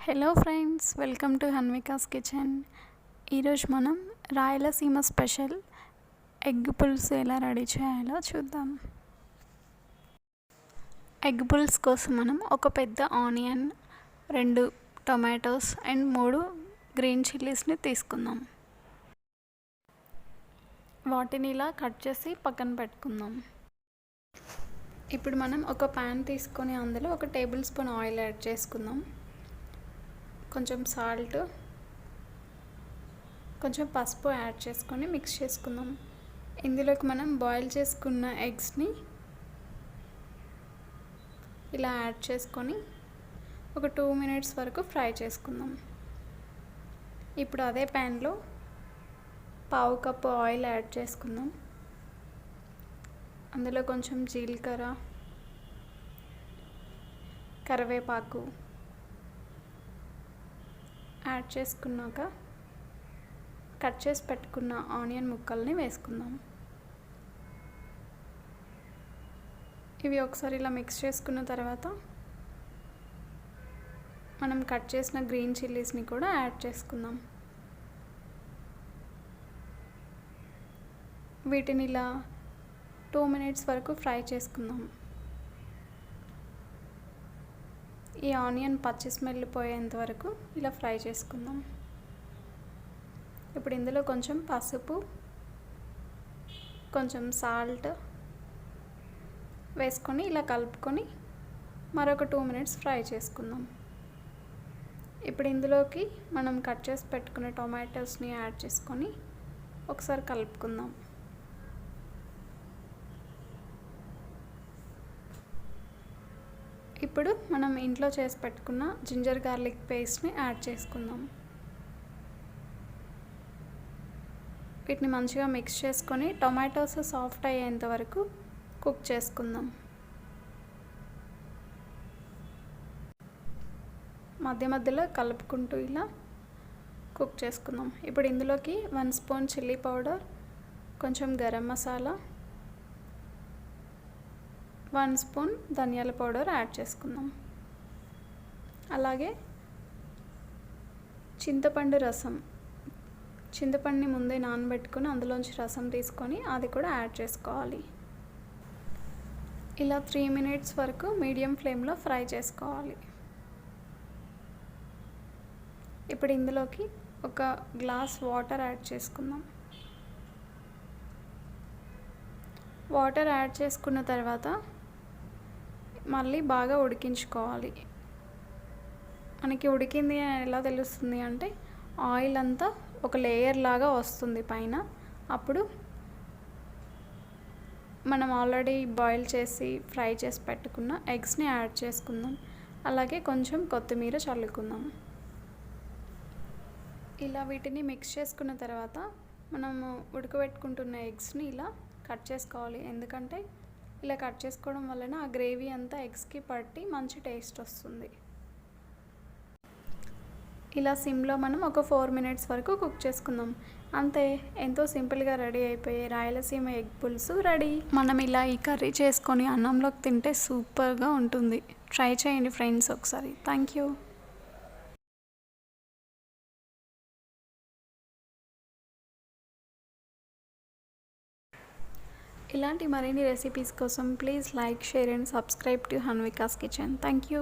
Hello friends, welcome to Hanvikas kitchen. ఈరోజు మనం Rayalaseema special egg పులుసు ఎలా రెడీ చేయాలో చూద్దాం. ఎగ్ పులుసు కోసం మనం ఒక పెద్ద ఆనియన్, 2 టొమాటోస్ అండ్ 3 గ్రీన్ చిల్లీస్ని తీసుకుందాం. వాటిని ఇలా కట్ చేసి పక్కన పెట్టుకుందాం. ఇప్పుడు మనం ఒక ప్యాన్ తీసుకొని అందులో 1 టేబుల్ స్పూన్ ఆయిల్ యాడ్ చేసుకుందాం. కొంచెం సాల్ట్, కొంచెం పసుపు యాడ్ చేసుకొని మిక్స్ చేసుకుందాం. ఇందులోకి మనం బాయిల్ చేసుకున్న ఎగ్స్ని ఇలా యాడ్ చేసుకొని ఒక 2 మినిట్స్ వరకు ఫ్రై చేసుకుందాం. ఇప్పుడు అదే ప్యాన్లో 1/2 కప్పు ఆయిల్ యాడ్ చేసుకుందాం. అందులో కొంచెం జీలకర్ర, కరివేపాకు యాడ్ చేసుకున్నాక కట్ చేసి పెట్టుకున్న ఆనియన్ ముక్కల్ని వేసుకుందాం. ఇవి ఒకసారి ఇలా మిక్స్ చేసుకున్న తర్వాత మనం కట్ చేసిన గ్రీన్ చిల్లీస్ని కూడా యాడ్ చేసుకుందాం. వీటిని ఇలా 2 మినిట్స్ వరకు ఫ్రై చేసుకుందాం. ఈ ఆనియన్ పచ్చి స్మెల్ పోయేంత వరకు ఇలా ఫ్రై చేసుకుందాం. ఇప్పుడు ఇందులో కొంచెం పసుపు, కొంచెం సాల్ట్ వేసుకొని ఇలా కలుపుకొని మరొక 2 మినిట్స్ ఫ్రై చేసుకుందాం. ఇప్పుడు ఇందులోకి మనం కట్ చేసి పెట్టుకున్న టొమాటోస్ని యాడ్ చేసుకొని ఒకసారి కలుపుకుందాం. ఇప్పుడు మనం ఇంట్లో చేసి పెట్టుకున్న జింజర్ గార్లిక్ పేస్ట్ని యాడ్ చేసుకుందాం. వీటిని మంచిగా మిక్స్ చేసుకొని టొమాటోస్ సాఫ్ట్ అయ్యేంత వరకు కుక్ చేసుకుందాం. మధ్య మధ్యలో కలుపుకుంటూ ఇలా కుక్ చేసుకుందాం. ఇప్పుడు ఇందులోకి 1 స్పూన్ చిల్లీ పౌడర్, కొంచెం గరం మసాలా, 1 స్పూన్ ధనియాల పౌడర్ యాడ్ చేసుకుందాం. అలాగే చింతపండు రసం, చింతపండుని ముందే నానబెట్టుకొని అందులోంచి రసం తీసుకొని అది కూడా యాడ్ చేసుకోవాలి. ఇలా 3 మినిట్స్ వరకు మీడియం ఫ్లేమ్లో ఫ్రై చేసుకోవాలి. ఇప్పుడు ఇందులోకి 1 గ్లాస్ వాటర్ యాడ్ చేసుకుందాం. వాటర్ యాడ్ చేసుకున్న తర్వాత మళ్ళీ బాగా ఉడికించుకోవాలి. మనకి ఉడికింది ఎలా తెలుస్తుంది అంటే ఆయిల్ అంతా ఒక లేయర్ లాగా వస్తుంది పైన. అప్పుడు మనం ఆల్రెడీ బాయిల్ చేసి ఫ్రై చేసి పెట్టుకున్న ఎగ్స్ని యాడ్ చేసుకుందాం. అలాగే కొంచెం కొత్తిమీర చల్లుకుందాం. ఇలా వీటిని మిక్స్ చేసుకున్న తర్వాత మనము ఉడకబెట్టుకుంటున్న ఎగ్స్ని ఇలా కట్ చేసుకోవాలి. ఎందుకంటే ఇలా కట్ చేసుకోవడం వలన ఆ గ్రేవీ అంతా ఎగ్స్కి పట్టి మంచి టేస్ట్ వస్తుంది. ఇలా సిమ్లో మనం ఒక 4 మినిట్స్ వరకు కుక్ చేసుకుందాం. అంతే, ఎంతో సింపుల్గా రెడీ అయిపోయే రాయలసీమ ఎగ్ పులుసు రెడీ. మనం ఇలా ఈ కర్రీ చేసుకొని అన్నంలోకి తింటే సూపర్గా ఉంటుంది. ట్రై చేయండి ఫ్రెండ్స్ ఒకసారి. Thank you. ఇలాంటి మరిన్ని రెసిపీస్ కోసం please like, share and subscribe to Hanvikas kitchen. Thank you.